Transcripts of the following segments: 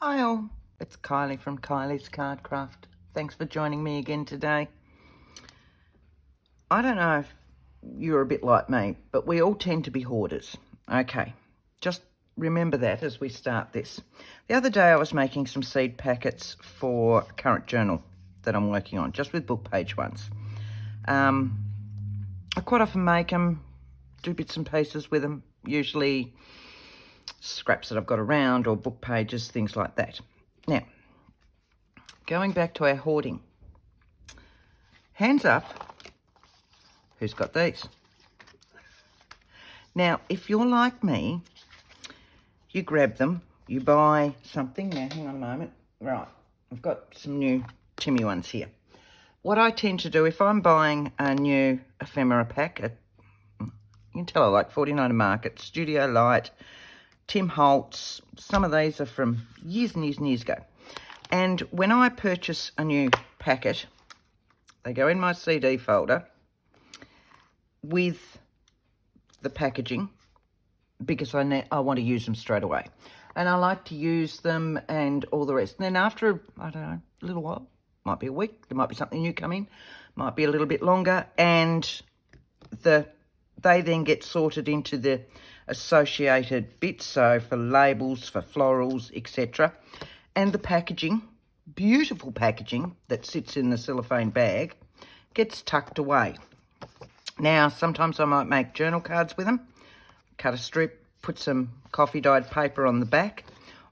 Hi all, it's Kylie from Kylie's Card Craft. Thanks for joining me again today. I don't know if you're a bit like me, but we all tend to be hoarders. Okay, just remember that as we start this. The other day I was making some seed packets for a current journal that I'm working on, just with book page ones. I quite often make them, do bits and pieces with them, usually scraps that I've got around or book pages, things like that. Now, going back to our hoarding. Hands up, who's got these? Now, if you're like me, you grab them, you buy something. Now, hang on a moment. Right, I've got some new Timmy ones here. What I tend to do, if I'm buying a new ephemera pack, you can tell I like 49 Market, Studio Light, Tim Holtz. Some of these are from years and years and years ago. And when I purchase a new packet, they go in my CD folder with the packaging because I want to use them straight away. And I like to use them and all the rest. And then after, I don't know, a little while, might be a week, there might be something new come in, might be a little bit longer, and they then get sorted into the associated bits, so for labels, for florals, etc. And the packaging, beautiful packaging that sits in the cellophane bag, gets tucked away. Now, sometimes I might make journal cards with them, cut a strip, put some coffee dyed paper on the back,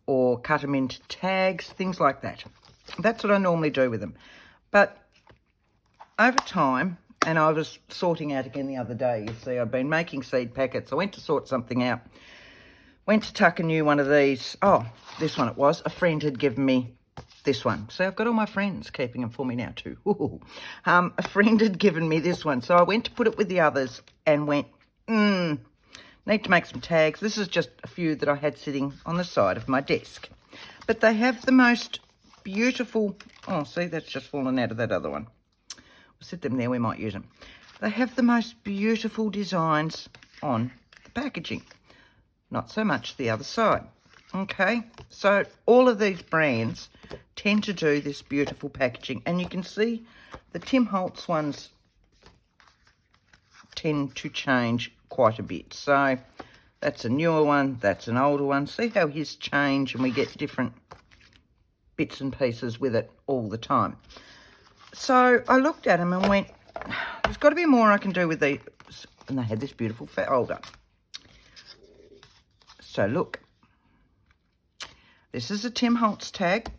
or cut them into tags, things like that. That's what I normally do with them. But over time, and I was sorting out again the other day, you see, I've been making seed packets. I went to sort something out, went to tuck a new one of these. Oh, this one it was. A friend had given me this one. So I've got all my friends keeping them for me now too. A friend had given me this one. So I went to put it with the others and went, need to make some tags. This is just a few that I had sitting on the side of my desk. But they have the most beautiful, oh, see, that's just fallen out of that other one. We'll sit them there, we might use them. They have the most beautiful designs on the packaging. Not so much the other side. Okay, so all of these brands tend to do this beautiful packaging. And you can see the Tim Holtz ones tend to change quite a bit. So that's a newer one, that's an older one. See how his change, and we get different bits and pieces with it all the time. So I looked at them and went, there's got to be more I can do with these. And they had this beautiful folder. So look, this is a Tim Holtz tag.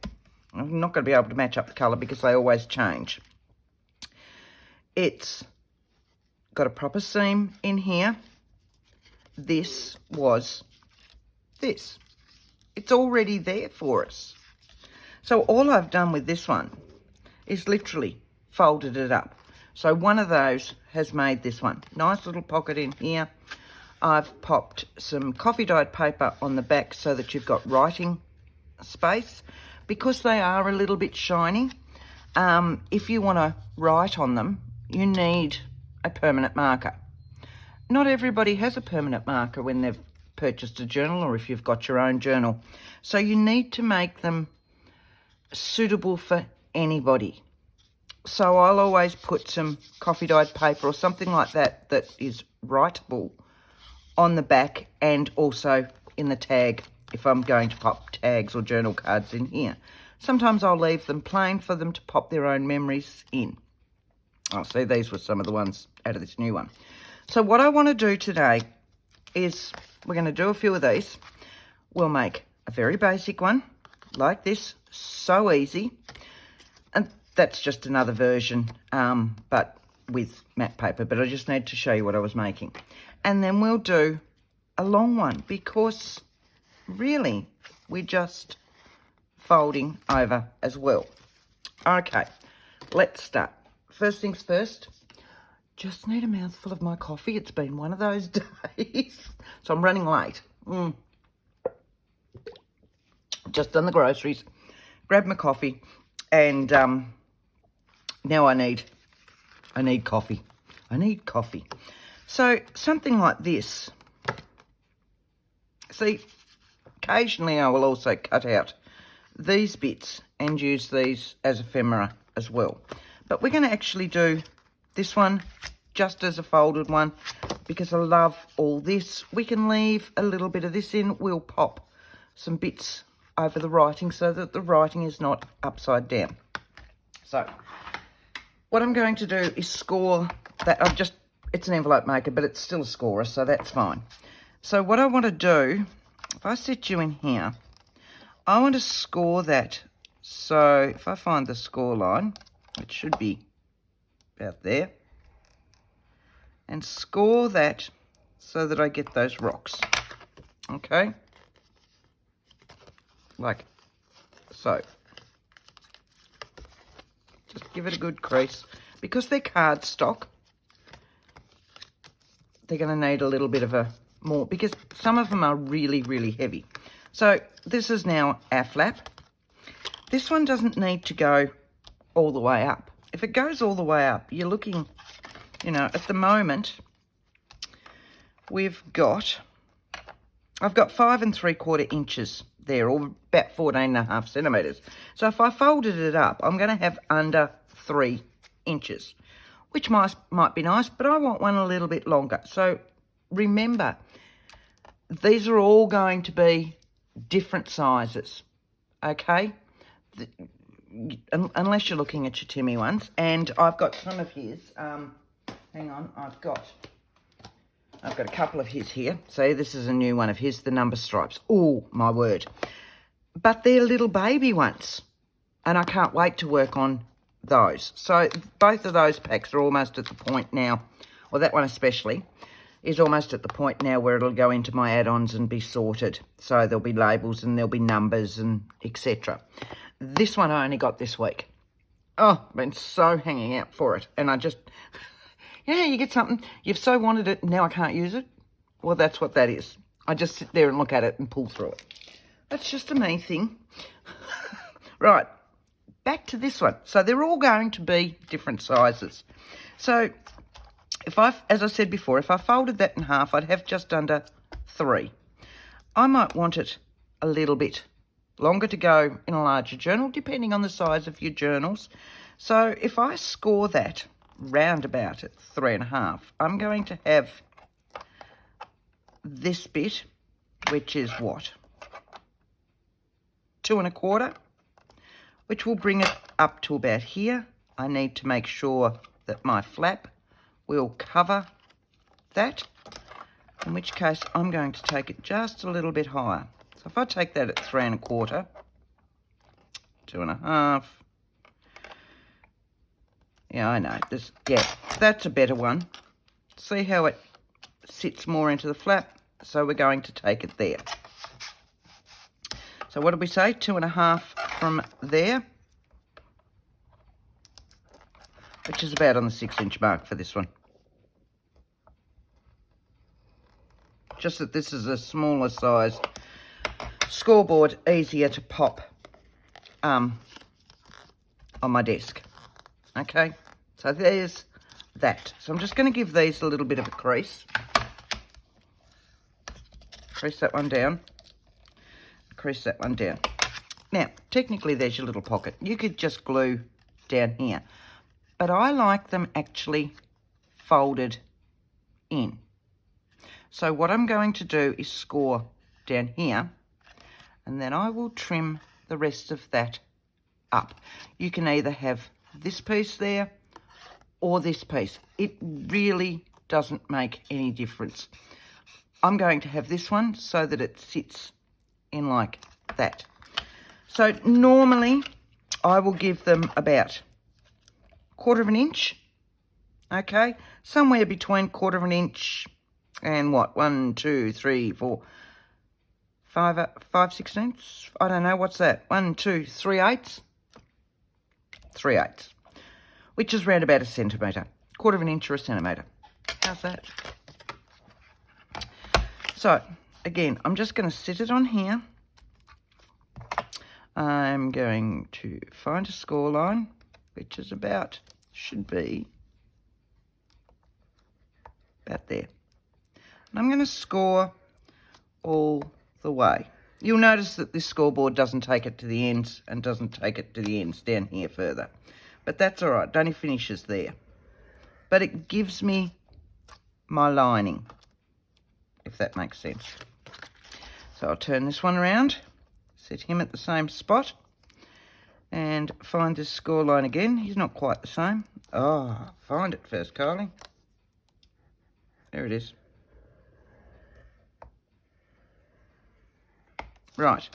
I'm not going to be able to match up the colour because they always change. It's got a proper seam in here. This was this. It's already there for us. So all I've done with this one is literally folded it up. So one of those has made this one. Nice little pocket in here. I've popped some coffee dyed paper on the back so that you've got writing space. Because they are a little bit shiny, if you want to write on them, you need a permanent marker. Not everybody has a permanent marker when they've purchased a journal, or if you've got your own journal. So you need to make them suitable for anybody. So I'll always put some coffee dyed paper or something like that that is writable on the back, and also in the tag if I'm going to pop tags or journal cards in here. Sometimes I'll leave them plain for them to pop their own memories in. I'll see these were some of the ones out of this new one. So what I want to do today is we're going to do a few of these. We'll make a very basic one like this, so easy. And that's just another version, but with matte paper. But I just need to show you what I was making. And then we'll do a long one because really we're just folding over as well. Okay, let's start. First things first, just need a mouthful of my coffee. It's been one of those days, so I'm running late. Just done the groceries, grabbed my coffee, and now I need coffee. I need coffee. So something like this. See, occasionally I will also cut out these bits and use these as ephemera as well. But we're going to actually do this one just as a folded one because I love all this. We can leave a little bit of this in. We'll pop some bits over the writing so that the writing is not upside down. So what I'm going to do is score that. It's an envelope maker, but it's still a scorer, so that's fine. So what I want to do, if I set you in here, I want to score that. So if I find the score line, it should be about there, and score that so that I get those rocks. Okay? Like so. Just give it a good crease. Because they're cardstock, they're going to need a little bit of a more, because some of them are really, really heavy. So this is now our flap. This one doesn't need to go all the way up. If it goes all the way up, you're looking, you know, at the moment, I've got 5 3/4 inches there, or about 14.5 centimetres. So if I folded it up, I'm going to have under 3 inches, which might be nice, but I want one a little bit longer. So remember, these are all going to be different sizes, okay? Unless you're looking at your Timmy ones. And I've got some of his. Hang on, I've got a couple of his here. So this is a new one of his, the number stripes. Oh, my word. But they're little baby ones. And I can't wait to work on those. So both of those packs are almost at the point now, or that one especially, is almost at the point now where it'll go into my add-ons and be sorted. So there'll be labels and there'll be numbers and etc. This one I only got this week. Oh, I've been so hanging out for it. And I just, yeah, you get something, you've so wanted it, now I can't use it. Well, that's what that is. I just sit there and look at it and pull through it. That's just a me thing. Right, back to this one. So they're all going to be different sizes. So as I said before, if I folded that in half, I'd have just under 3. I might want it a little bit longer to go in a larger journal, depending on the size of your journals. So if I score that round about at 3.5, I'm going to have this bit, which is what? 2 1/4, which will bring it up to about here. I need to make sure that my flap will cover that, in which case I'm going to take it just a little bit higher. So if I take that at 3 1/4, 2.5, yeah, I know, that's a better one. See how it sits more into the flap? So we're going to take it there. So what did we say? 2.5 from there, which is about on the 6-inch mark for this one. Just that this is a smaller size scoreboard, easier to pop on my desk. Okay, so there's that. So I'm just going to give these a little bit of a crease. Crease that one down. Crease that one down. Now, technically there's your little pocket. You could just glue down here. But I like them actually folded in. So what I'm going to do is score down here, and then I will trim the rest of that up. You can either have this piece there or this piece. It really doesn't make any difference. I'm going to have this one so that it sits in like that. So normally I will give them about 1/4 inch, okay, somewhere between 1/4 inch and what, 1, 2, 3, 4, 5, 5/16. I don't know, what's that? 1, 2, 3/8, 3/8, which is round about a centimetre, 1/4 inch or a centimetre. How's that? So again, I'm just going to sit it on here. I'm going to find a score line, which is about, should be about there. And I'm going to score all the way. You'll notice that this scoreboard doesn't take it to the ends and doesn't take it to the ends down here further. But that's all right. It only finishes there. But it gives me my lining, if that makes sense. So I'll turn this one around, set him at the same spot, and find this score line again. He's not quite the same. Oh, find it first, Kylie. There it is. Right,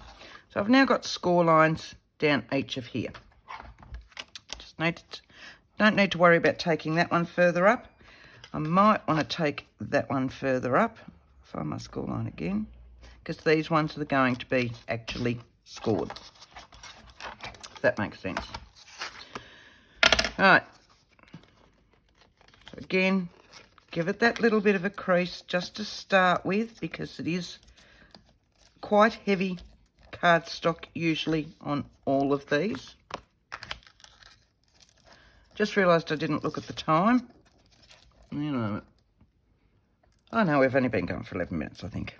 so I've now got score lines down each of here. Don't need to worry about taking that one further up. I might want to take that one further up. Find my score line again, because these ones are going to be actually scored, if that makes sense. All right, so again, give it that little bit of a crease just to start with, because it is quite heavy cardstock usually on all of these. Just realised I didn't look at the time. You know, I know we've only been going for 11 minutes, I think.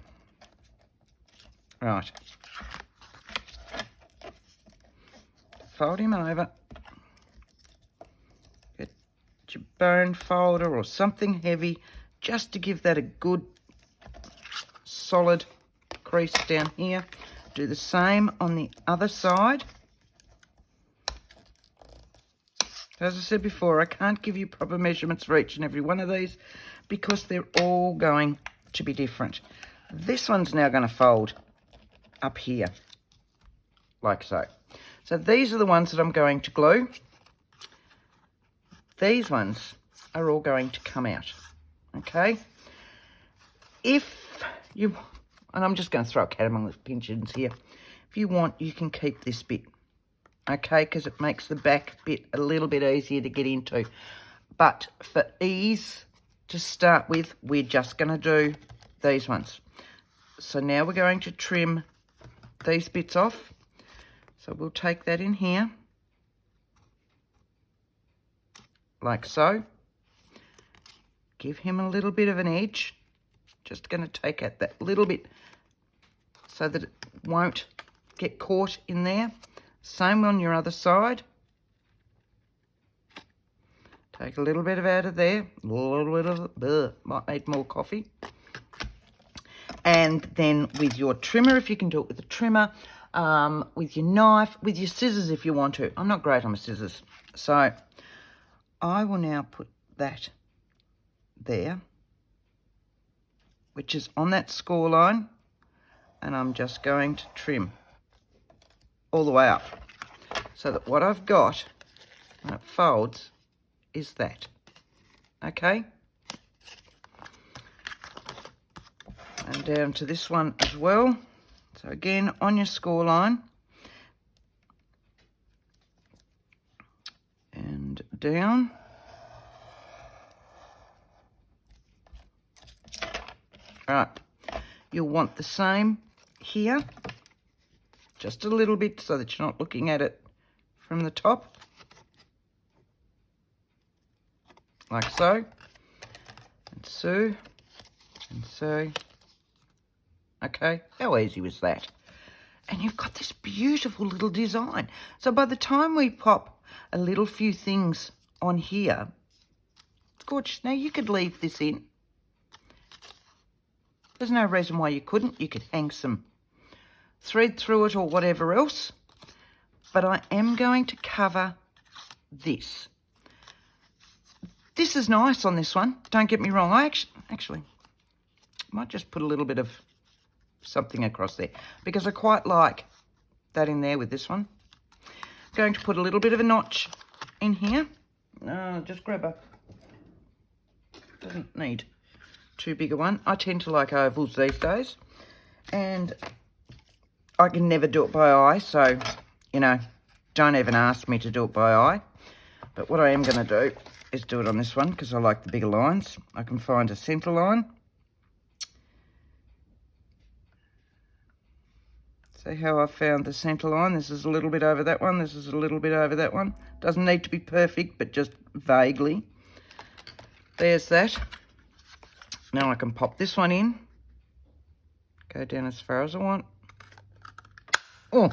Right. Fold him over. Get your bone folder or something heavy just to give that a good solid crease down here. Do the same on the other side. As I said before, I can't give you proper measurements for each and every one of these because they're all going to be different. This one's now going to fold up here, like so. So these are the ones that I'm going to glue. These ones are all going to come out, okay? If you, and I'm just going to throw a cat among the pigeons here. If you want, you can keep this bit, okay, because it makes the back bit a little bit easier to get into. But for ease to start with, we're just going to do these ones. So now we're going to trim these bits off. So we'll take that in here, like so. Give him a little bit of an edge. Just going to take out that little bit so that it won't get caught in there. Same on your other side. Take a little bit of out of there. A little bit of, might need more coffee. And then with your trimmer, if you can do it with a trimmer, with your knife, with your scissors if you want to. I'm not great on my scissors. So I will now put that there, which is on that score line. And I'm just going to trim all the way up so that what I've got when it folds is that, okay? And down to this one as well. So again, on your score line and down. All right, you'll want the same here, just a little bit so that you're not looking at it from the top, like so, and so, and so. Okay, how easy was that? And you've got this beautiful little design. So by the time we pop a little few things on here, it's gorgeous. Now you could leave this in. There's no reason why you couldn't. You could hang some thread through it or whatever else. But I am going to cover this. This is nice on this one. Don't get me wrong. I actually might just put a little bit of something across there because I quite like that in there with this one. Going to put a little bit of a notch in here. Just grab a, doesn't need too big a one. I tend to like ovals these days, and I can never do it by eye, so you know, don't even ask me to do it by eye. But what I am going to do is do it on this one because I like the bigger lines. I can find a centre line. See how I found the centre line? This is a little bit over that one. This is a little bit over that one. Doesn't need to be perfect, but just vaguely. There's that. Now I can pop this one in. Go down as far as I want. Oh.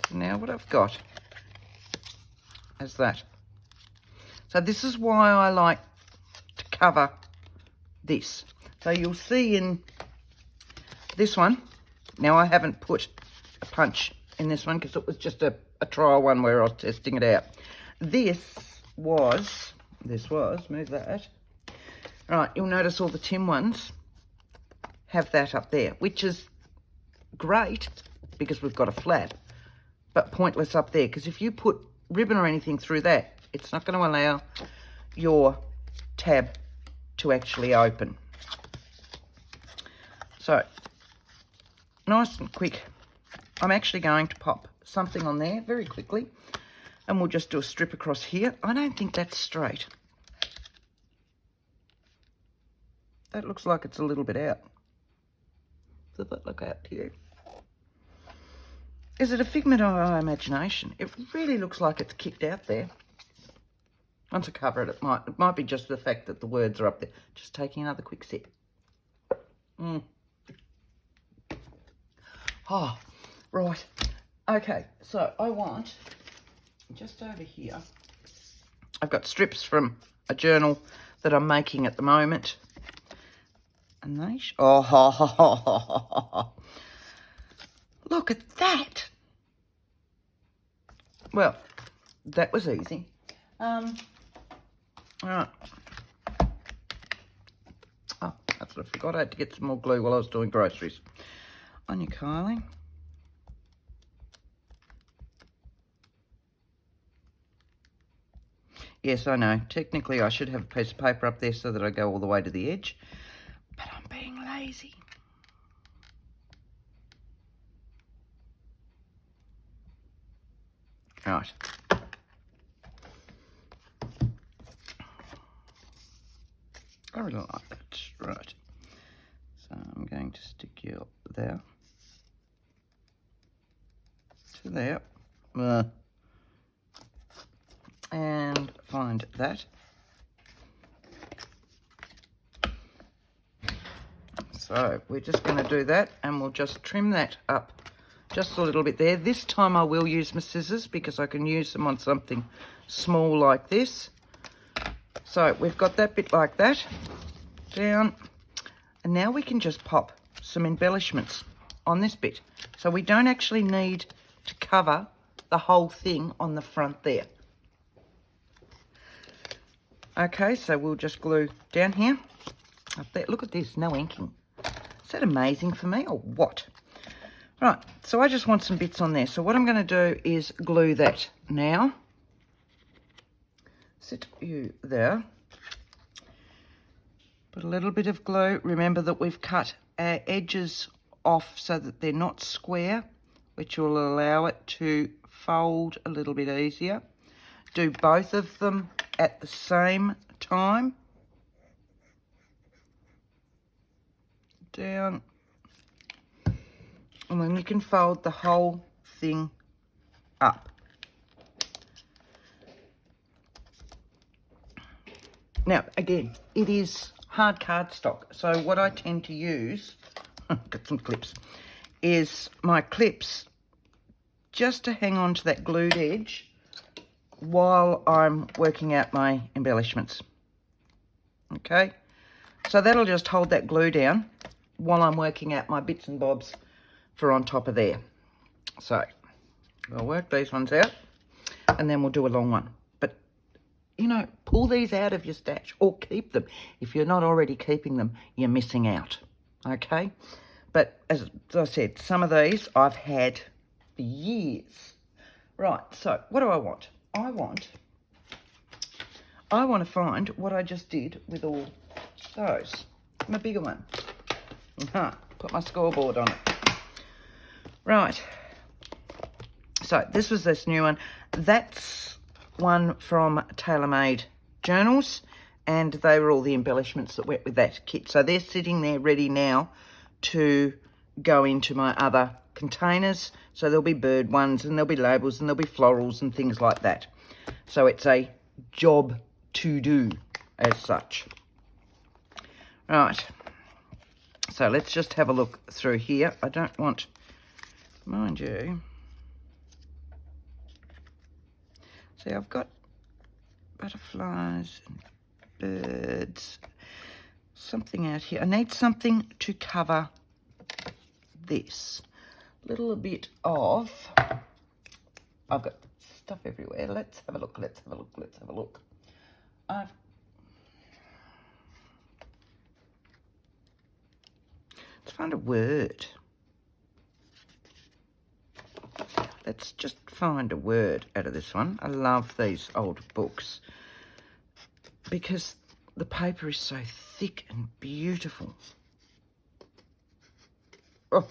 So now what I've got is that. So this is why I like to cover this. So you'll see in this one, now I haven't put a punch in this one because it was just a trial one where I was testing it out. This was, move that. Right, you'll notice all the tin ones have that up there, which is great because we've got a flap, but pointless up there because if you put ribbon or anything through that, it's not going to allow your tab to actually open. So, nice and quick. I'm actually going to pop something on there very quickly, and we'll just do a strip across here. I don't think that's straight. That looks like it's a little bit out. Does that look out to you? Is it a figment of our imagination? It really looks like it's kicked out there. Once I cover it, it might be just the fact that the words are up there. Just taking another quick sip. Oh, right. Okay, so I want, just over here, I've got strips from a journal that I'm making at the moment. And they, look at that. Well, that was easy. All right. Oh, that's what I forgot. I had to get some more glue while I was doing groceries. On your Kylie. Yes, I know. Technically, I should have a piece of paper up there so that I go all the way to the edge. But I'm being lazy. Right. I really like that. Right. So I'm going to stick you up there. To there. And find that. So we're just going to do that, and we'll just trim that up just a little bit there. This time I will use my scissors because I can use them on something small like this. So we've got that bit like that down, and now we can just pop some embellishments on this bit. So we don't actually need to cover the whole thing on the front there. Okay, so we'll just glue down here, up there. Look at this, no inking. Is that amazing for me or what? Right, so I just want some bits on there. So what I'm going to do is glue that now. Sit you there. Put a little bit of glue. Remember that we've cut our edges off so that they're not square, which will allow it to fold a little bit easier. Do both of them at the same time. Down. And then you can fold the whole thing up. Now, again, it is hard cardstock. So what I tend to use, got some clips, is my clips just to hang on to that glued edge while I'm working out my embellishments. Okay, so that'll just hold that glue down while I'm working out my bits and bobs for on top of there. So I'll work these ones out and then we'll do a long one. But, you know, pull these out of your stash or keep them. If you're not already keeping them, you're missing out. Okay, but as I said, some of these I've had for years. Right, so what do I want? I want to find what I just did with all those. My bigger one. Put my scoreboard on it. Right. So this was this new one. That's one from TaylorMade Journals, and they were all the embellishments that went with that kit. So they're sitting there ready now to go into my other containers. So there'll be bird ones, and there'll be labels, and there'll be florals and things like that. So it's a job to do as such. Right. So let's just have a look through here. I don't want mind you, see, I've got butterflies and birds, something out here. I need something to cover this. A little bit of, I've got stuff everywhere. Let's have a look, let's have a look, let's have a look. Let's find a word. Let's just find a word out of this one. I love these old books because the paper is so thick and beautiful. Oh.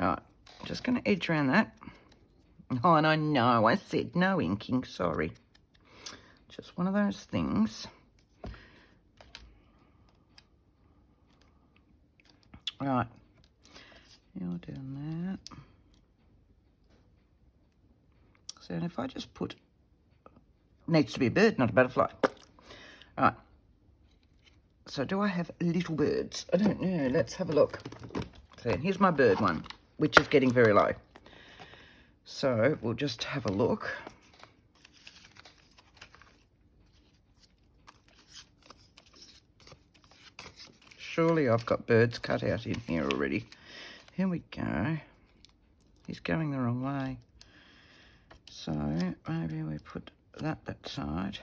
Right, just going to edge around that. Oh, and I know I said no inking, sorry. Just one of those things. Right, you're doing that. So if I just put, needs to be a bird, not a butterfly. Right, so do I have little birds? I don't know, let's have a look. So here's my bird one, which is getting very low. So we'll just have a look. Surely I've got birds cut out in here already. Here we go. He's going the wrong way. So maybe we put that side.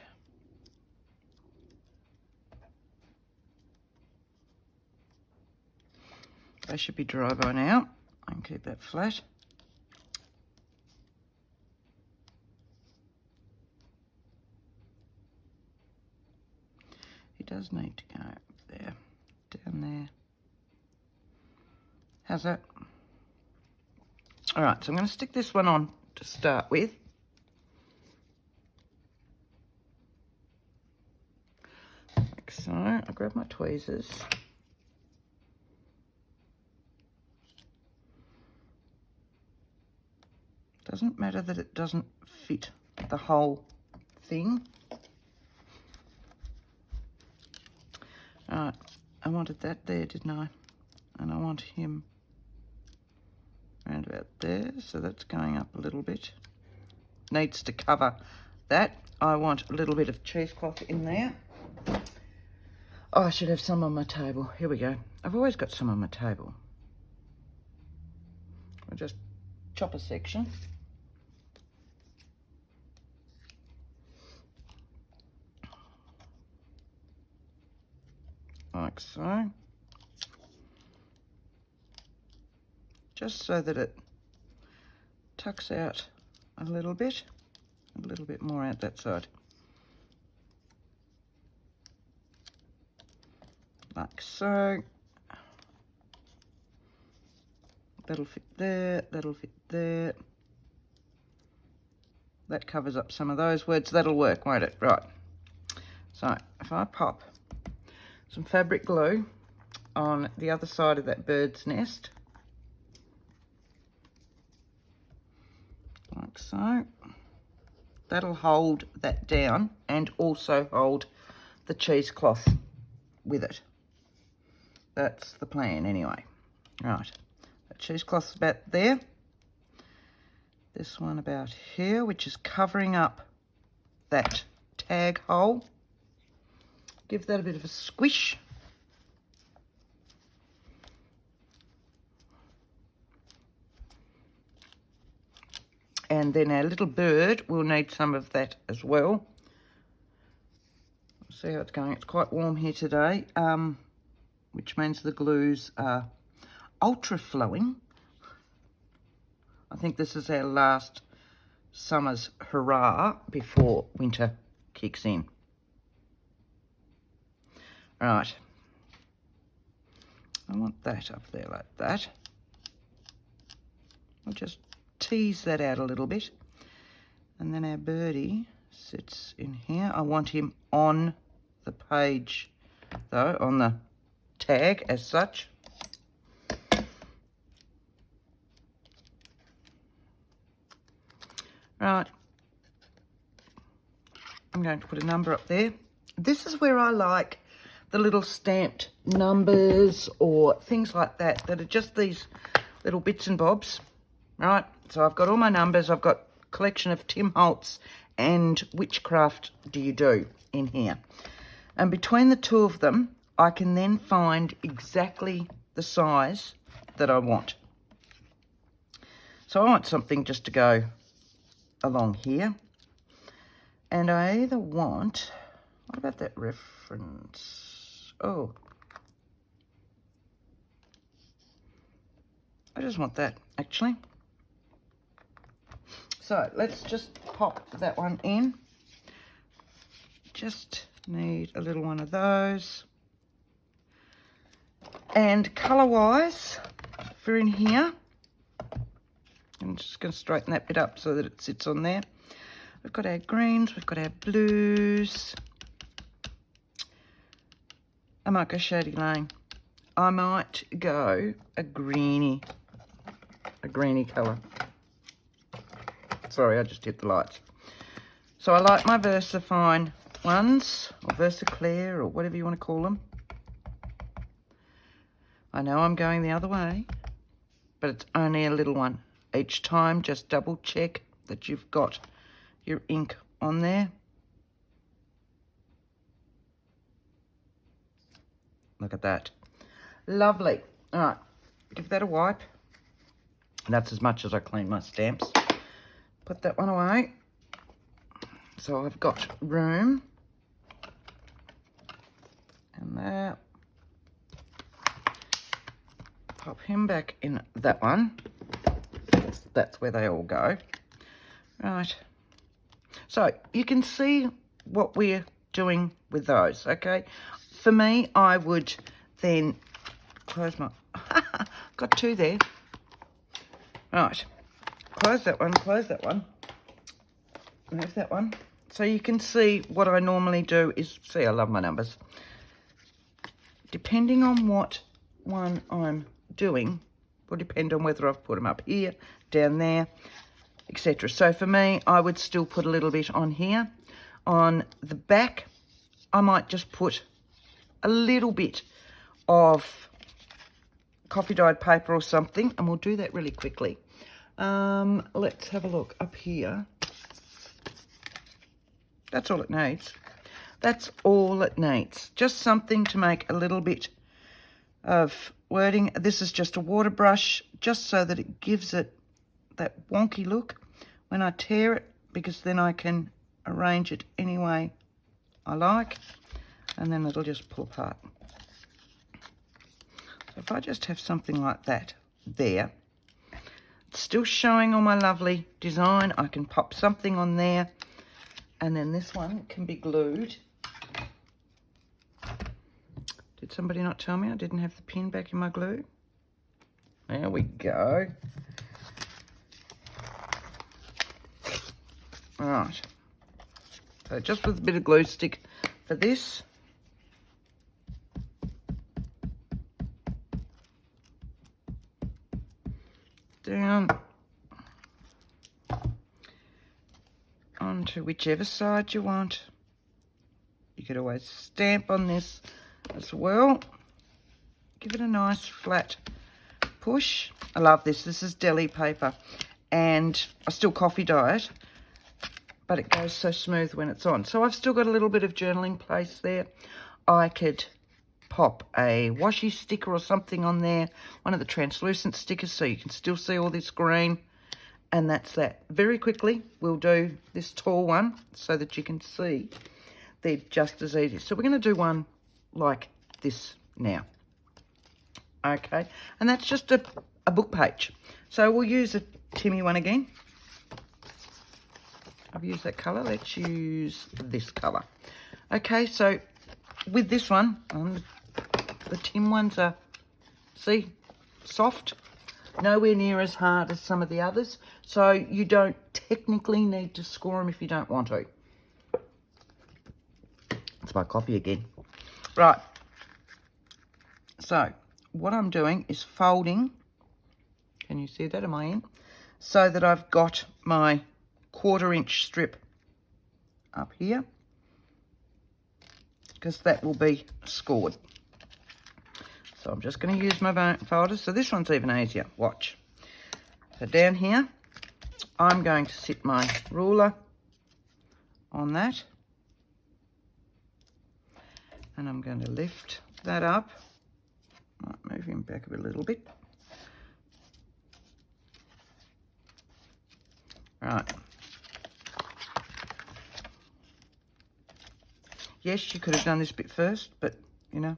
They should be dry by now. I can keep that flat. He does need to go up there. Down there. How's that? All right, so I'm going to stick this one on to start with. Like so. I grab my tweezers. Doesn't matter that it doesn't fit the whole thing. All right. I wanted that there, didn't I? And I want him around about there, so that's going up a little bit. Needs to cover that. I want a little bit of cheesecloth in there. Oh, I should have some on my table. Here we go. I've always got some on my table. I'll just chop a section. Like so. Just so that it tucks out a little bit more out that side. Like so. That'll fit there, that'll fit there. That covers up some of those words. That'll work, won't it? Right. So if I pop some fabric glue on the other side of that bird's nest, like so, that'll hold that down and also hold the cheesecloth with it. That's the plan anyway. Right, that cheesecloth's about there. This one about here, which is covering up that tag hole. Give that a bit of a squish. And then our little bird will need some of that as well. See how it's going. It's quite warm here today, which means the glues are ultra flowing. I think this is our last summer's hurrah before winter kicks in. Right. I want that up there like that. I'll just tease that out a little bit. And then our birdie sits in here. I want him on the page though, on the tag as such. Right. I'm going to put a number up there. This is where I like the little stamped numbers or things like that are just these little bits and bobs, right? So I've got all my numbers. I've got a collection of Tim Holtz and Witchcraft Do You Do in here. And between the two of them, I can then find exactly the size that I want. So I want something just to go along here. And I either want, what about that reference? Oh, I just want that, actually. So let's just pop that one in. Just need a little one of those. And colour-wise, for in here, I'm just going to straighten that bit up so that it sits on there. We've got our greens, we've got our blues. I might go Shady Lane. I might go a greeny colour. Sorry, I just hit the lights. So I like my VersaFine ones, or VersaClear, or whatever you want to call them. I know I'm going the other way, but it's only a little one. Each time, just double check that you've got your ink on there. Look at that. Lovely. All right, give that a wipe. That's as much as I clean my stamps. Put that one away. So I've got room. And that. Pop him back in that one. That's where they all go. Right. So you can see what we're doing with those, okay? For me, I would then close my... got two there. Right. Close that one. Move that one. So you can see what I normally do is... See, I love my numbers. Depending on what one I'm doing, will depend on whether I've put them up here, down there, etc. So for me, I would still put a little bit on here. On the back, I might just put a little bit of coffee dyed paper or something, and we'll do that really quickly. Let's have a look up here. That's all it needs. That's all it needs. Just something to make a little bit of wording. This is just a water brush, just so that it gives it that wonky look when I tear it, because then I can arrange it any way I like, and then it'll just pull apart. So if I just have something like that there, it's still showing all my lovely design. I can pop something on there, and then this one can be glued. Did somebody not tell me I didn't have the pin back in my glue? There we go. All right. So just with a bit of glue stick for this. Down onto whichever side you want. You could always stamp on this as well. Give it a nice flat push. I love this. This is deli paper, and I still coffee dye it, but it goes so smooth when it's on. So I've still got a little bit of journaling place there. I could pop a washi sticker or something on there, one of the translucent stickers, so you can still see all this green. And that's that. Very quickly, we'll do this tall one so that you can see they're just as easy. So we're going to do one like this now. Okay, and that's just a book page. So we'll use a Timmy one again. I've used that colour. Let's use this colour. Okay, so with this one, the Tim ones are, see, soft. Nowhere near as hard as some of the others. So you don't technically need to score them if you don't want to. It's my coffee again. Right. So what I'm doing is folding. Can you see that? Am I in? So that I've got my 1/4 inch strip up here. because that will be scored. So I'm just going to use my bone folder. So this one's even easier. Watch. So down here, I'm going to sit my ruler on that. And I'm going to lift that up. Might move him back a little bit. Right. Yes, you could have done this bit first, but, you know.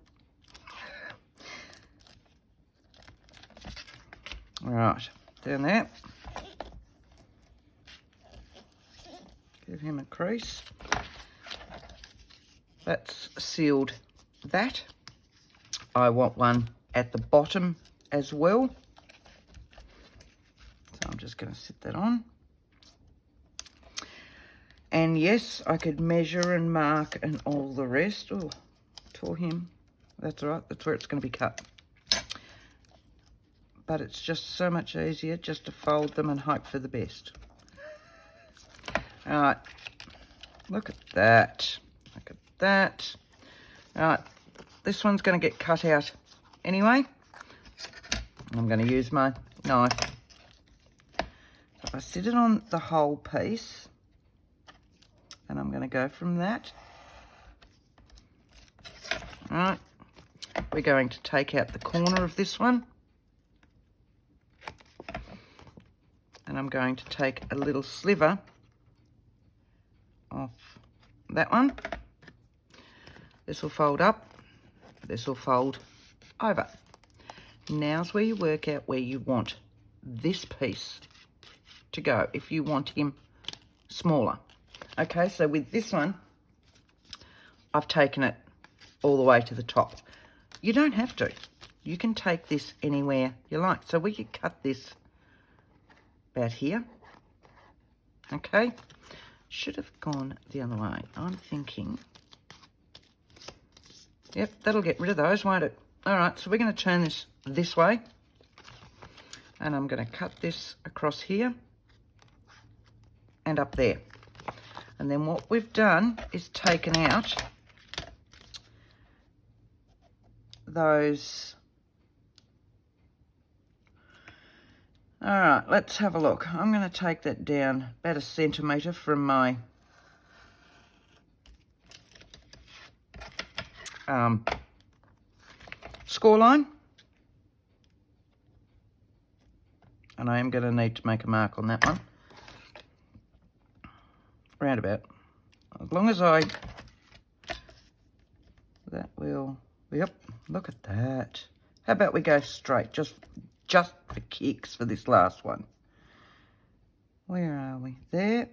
Right, down there. Give him a crease. That's sealed that. I want one at the bottom as well. So I'm just going to sit that on. And yes, I could measure and mark and all the rest. Oh, tore him. That's all right. That's where it's going to be cut. But it's just so much easier just to fold them and hope for the best. All right. Look at that. Look at that. All right. This one's going to get cut out anyway. I'm going to use my knife. So I sit it on the whole piece. And I'm going to go from that. All right. We're going to take out the corner of this one. And I'm going to take a little sliver off that one. This will fold up. This will fold over. Now's where you work out where you want this piece to go if you want him smaller. Okay, so with this one, I've taken it all the way to the top. You don't have to. You can take this anywhere you like. So we could cut this about here. Okay, should have gone the other way. I'm thinking, yep, that'll get rid of those, won't it? All right, so we're going to turn this way. And I'm going to cut this across here and up there. And then what we've done is taken out those. All right, let's have a look. I'm going to take that down about 1 centimetre from my score line. And I am going to need to make a mark on that one. Roundabout. As long as that will, yep, look at that. How about we go straight, just for kicks for this last one. Where are we? There.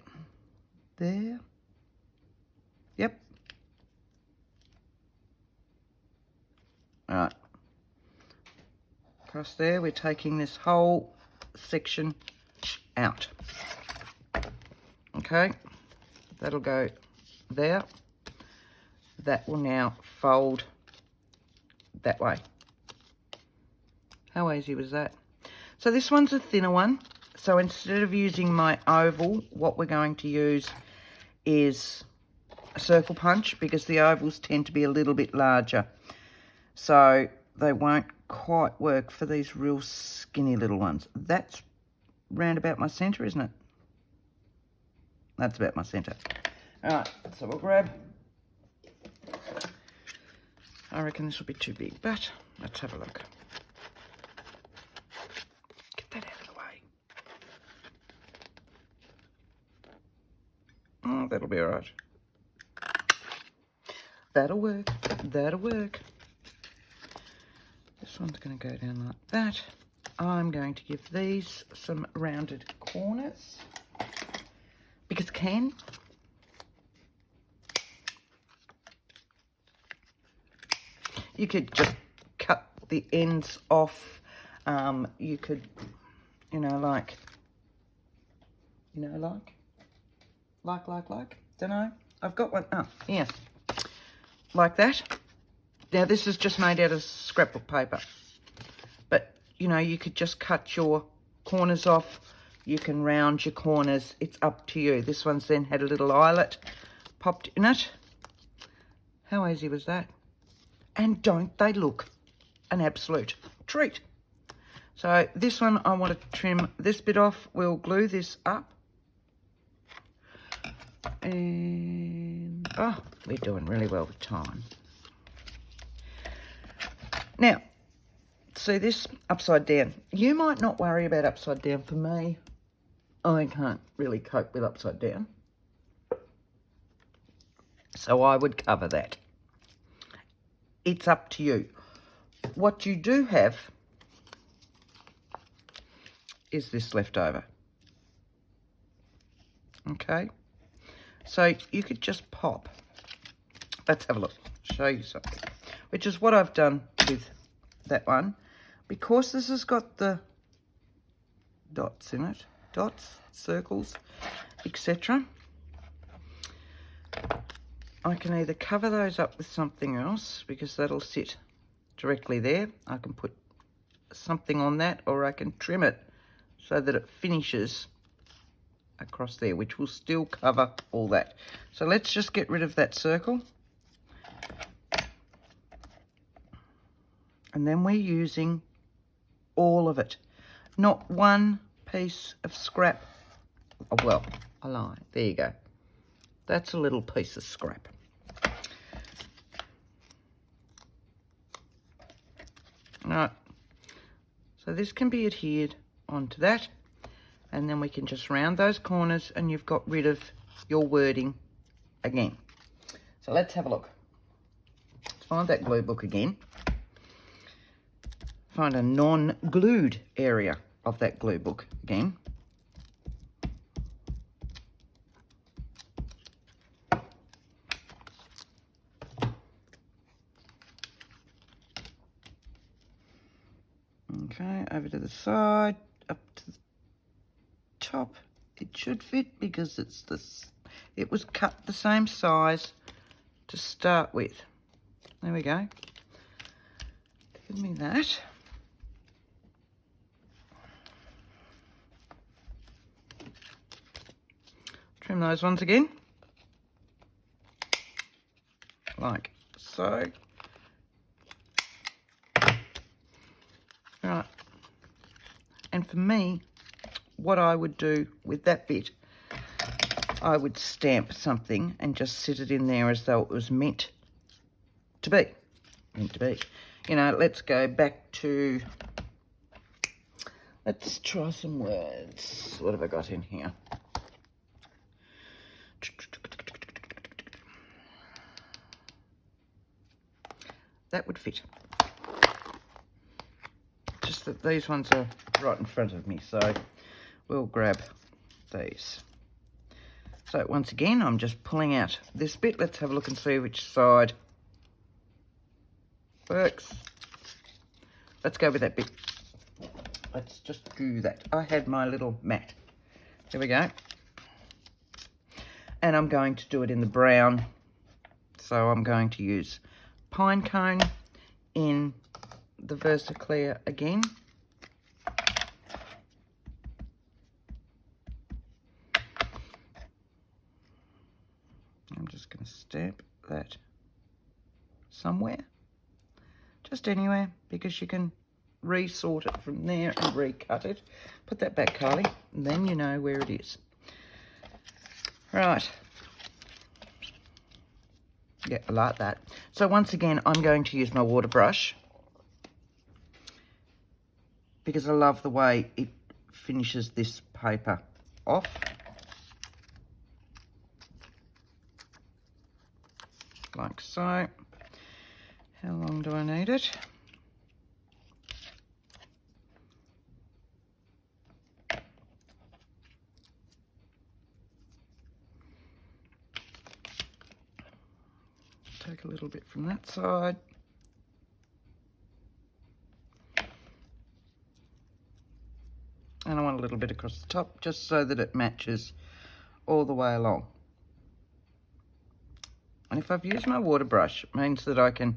Yep. All right. Across there, we're taking this whole section out. Okay. That'll go there. That will now fold that way. How easy was that? So this one's a thinner one. So instead of using my oval, what we're going to use is a circle punch because the ovals tend to be a little bit larger. So they won't quite work for these real skinny little ones. That's round about my centre, isn't it? That's about my centre. All right, so we'll grab. I reckon this will be too big, but let's have a look. Get that out of the way. Oh, that'll be all right. That'll work. That'll work. This one's going to go down like that. I'm going to give these some rounded corners because I can. You could just cut the ends off. You could, like. Don't know. I've got one. Oh, yes. Like that. Now, this is just made out of scrapbook paper. But, you could just cut your corners off. You can round your corners. It's up to you. This one's then had a little eyelet popped in it. How easy was that? And don't they look an absolute treat? So this one, I want to trim this bit off. We'll glue this up. And, oh, we're doing really well with time. Now, see this upside down. You might not worry about upside down. For me, I can't really cope with upside down. So I would cover that. It's up to you. What you do have is this left over. Okay? So you could just pop. Let's have a look. Show you something. Which is what I've done with that one. Because this has got the dots in it. Dots, circles, etc. I can either cover those up with something else, because that'll sit directly there. I can put something on that, or I can trim it so that it finishes across there, which will still cover all that. So let's just get rid of that circle. And then we're using all of it. Not one piece of scrap. Oh, well, I lie. There you go. That's a little piece of scrap. Right. So this can be adhered onto that. And then we can just round those corners and you've got rid of your wording again. So let's have a look. Let's find that glue book again. Find a non-glued area of that glue book again. Okay, over to the side, up to the top. It should fit because it's this. It was cut the same size to start with. There we go. Give me that. Trim those ones again, like so. Right, and for me, what I would do with that bit, I would stamp something and just sit it in there as though it was meant to be. Meant to be. You know, let's go back to, let's try some words. What have I got in here? That would fit. Just that these ones are right in front of me, so we'll grab these. So once again, I'm just pulling out this bit. Let's have a look and see which side works. Let's go with that bit. Let's just do that. I had my little mat. There we go. And I'm going to do it in the brown. So I'm going to use pine cone in the Versaclear again. I'm just going to stamp that somewhere. Just anywhere, because you can re-sort it from there and recut it. Put that back, Kylie, and then you know where it is. Right. Yeah, I like that. So once again, I'm going to use my water brush because I love the way it finishes this paper off. Like so. How long do I need it? Take a little bit from that side. And I want a little bit across the top just so that it matches all the way along. And if I've used my water brush, it means that I can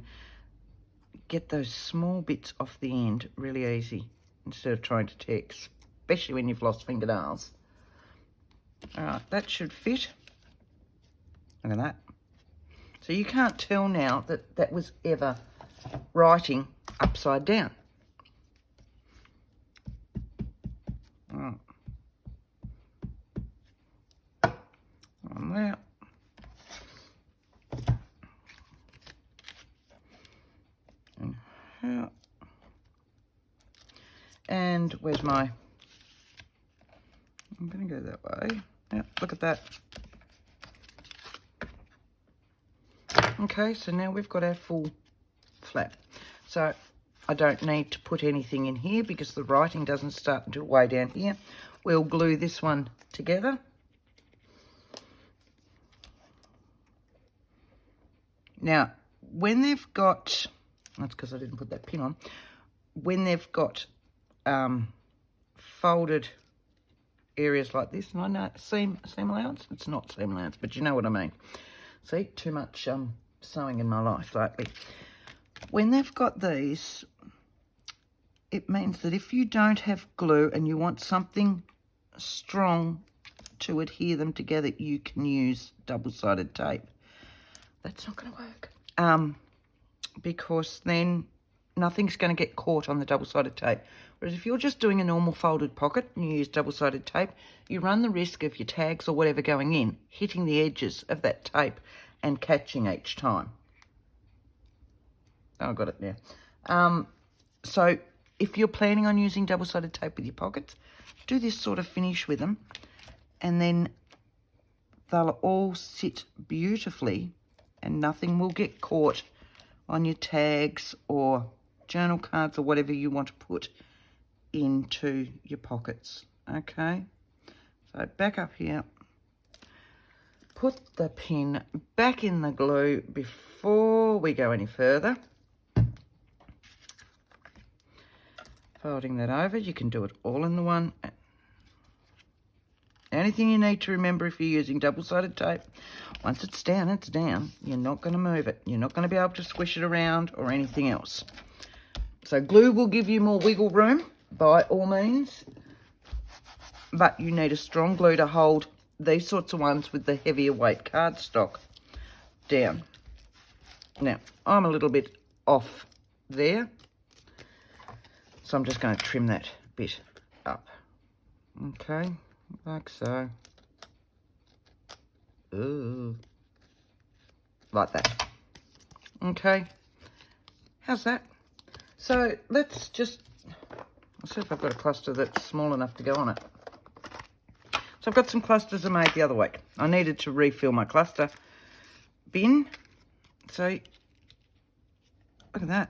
get those small bits off the end really easy instead of trying to tear, especially when you've lost fingernails. All right, that should fit. Look at that. So you can't tell now that that was ever writing upside down. Right. On there. And here. And where's my... I'm going to go that way. Yep, look at that. Okay, so now we've got our full flap. So I don't need to put anything in here because the writing doesn't start until way down here. We'll glue this one together. Now, when they've got, that's because I didn't put that pin on, when they've got folded areas like this, and I know seam allowance, it's not seam allowance, but you know what I mean. See, too much sewing in my life lately. When they've got these, it means that if you don't have glue and you want something strong to adhere them together, you can use double-sided tape. That's not going to work. Because then nothing's going to get caught on the double-sided tape. Whereas if you're just doing a normal folded pocket and you use double-sided tape, you run the risk of your tags or whatever going in, hitting the edges of that tape and catching each time. Oh, I got it now. So if you're planning on using double-sided tape with your pockets, do this sort of finish with them, and then they'll all sit beautifully and nothing will get caught on your tags or journal cards or whatever you want to put into your pockets. Okay, so back up here, put the pin back in the glue before we go any further. Folding that over, you can do it all in the one. Anything you need to remember if you're using double-sided tape, once it's down, it's down. You're not going to move it. You're not going to be able to squish it around or anything else. So glue will give you more wiggle room, by all means. But you need a strong glue to hold these sorts of ones with the heavier weight cardstock down. Now, I'm a little bit off there, so I'm just going to trim that bit up. Okay, like so. Ooh. Like that. Okay, how's that? So let's just, I'll see if I've got a cluster that's small enough to go on it. So I've got some clusters I made the other week. I needed to refill my cluster bin. So look at that.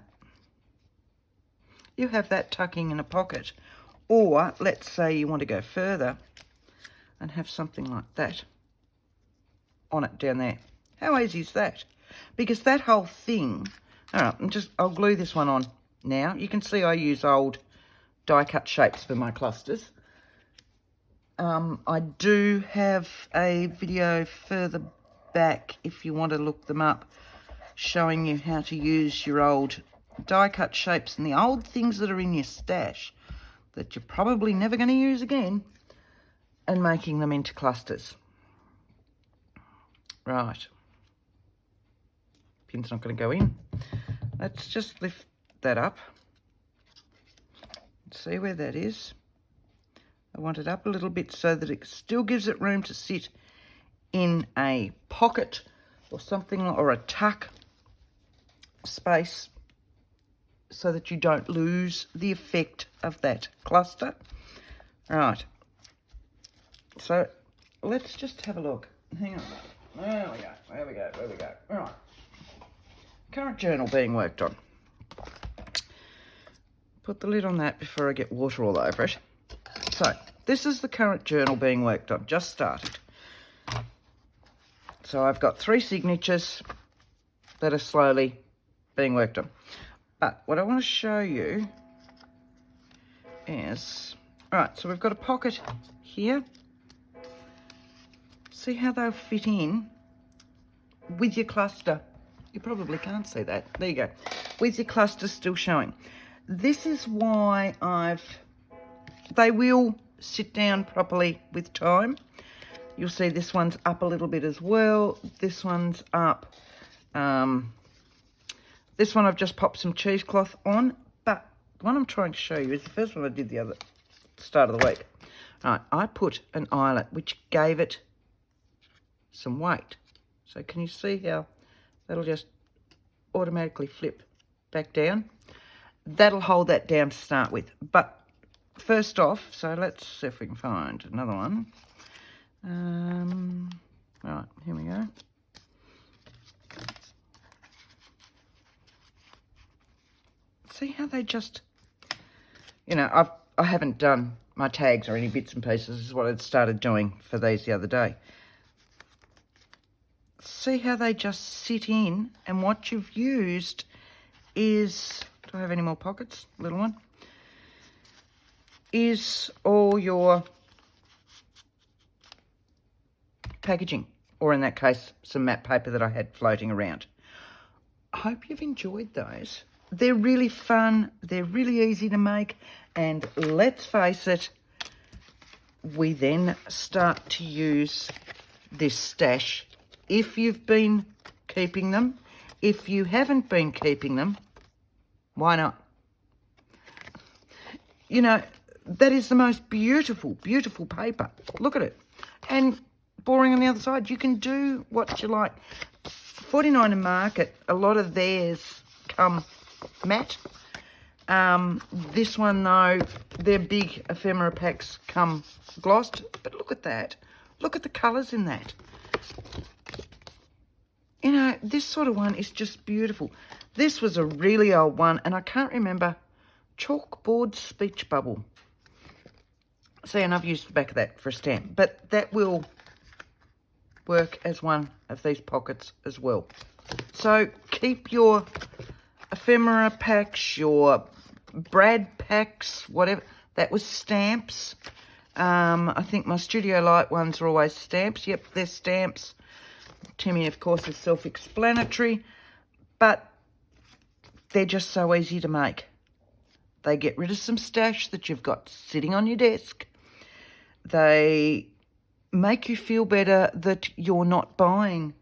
You have that tucking in a pocket. Or let's say you want to go further and have something like that on it down there. How easy is that? Because that whole thing, all right, I'll glue this one on now. You can see I use old die cut shapes for my clusters. I do have a video further back, if you want to look them up, showing you how to use your old die cut shapes and the old things that are in your stash that you're probably never going to use again, and making them into clusters. Right. Pin's not going to go in. Let's just lift that up. See where that is. I want it up a little bit so that it still gives it room to sit in a pocket or something, or a tuck space, so that you don't lose the effect of that cluster. Right. So let's just have a look. Hang on. There we go. There we go. There we go. All right. Current journal being worked on. Put the lid on that before I get water all over it. So this is the current journal being worked on. Just started. So I've got 3 signatures that are slowly being worked on. But what I want to show you is, all right, so we've got a pocket here. See how they'll fit in with your cluster. You probably can't see that. There you go. With your cluster still showing. This is why they will sit down properly with time. You'll see this one's up a little bit as well. This one's up. This one I've just popped some cheesecloth on, but the one I'm trying to show you is the first one I did the start of the week. Right, I put an eyelet, which gave it some weight. So can you see how that'll just automatically flip back down? That'll hold that down to start with. But first off, so let's see if we can find another one. Right, here we go. See how they just, you know, I haven't done my tags or any bits and pieces. This is what I'd started doing for these the other day. See how they just sit in, and what you've used is, do I have any more pockets? Little one. Is all your packaging, or in that case, some matte paper that I had floating around. I hope you've enjoyed those. They're really fun, they're really easy to make, and let's face it, we then start to use this stash. If you've been keeping them, if you haven't been keeping them, why not? You know, that is the most beautiful, beautiful paper. Look at it. And boring on the other side, you can do what you like. 49 and Market, a lot of theirs come matte. This one though, their big ephemera packs come glossed, but look at that. Look at the colours in that. You know, this sort of one is just beautiful. This was a really old one, and I can't remember. Chalkboard Speech Bubble. See, and I've used the back of that for a stamp, but that will work as one of these pockets as well. So keep your ephemera packs, your Brad packs, whatever. That was stamps. I think my Studio Light ones are always stamps. Yep, they're stamps. Timmy, of course, is self-explanatory, but they're just so easy to make. They get rid of some stash that you've got sitting on your desk. They make you feel better that you're not buying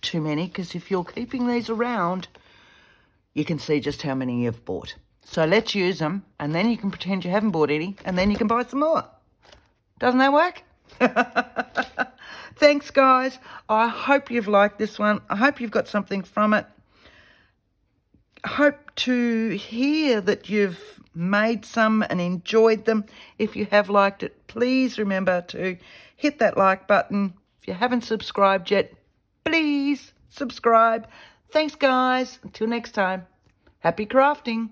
too many, because if you're keeping these around, you can see just how many you've bought. So let's use them, and then you can pretend you haven't bought any, and then you can buy some more. Doesn't that work? Thanks, guys. I hope you've liked this one. I hope you've got something from it. I hope to hear that you've made some and enjoyed them. If you have liked it, please remember to hit that like button. If you haven't subscribed yet, please subscribe. Thanks, guys. Until next time, happy crafting.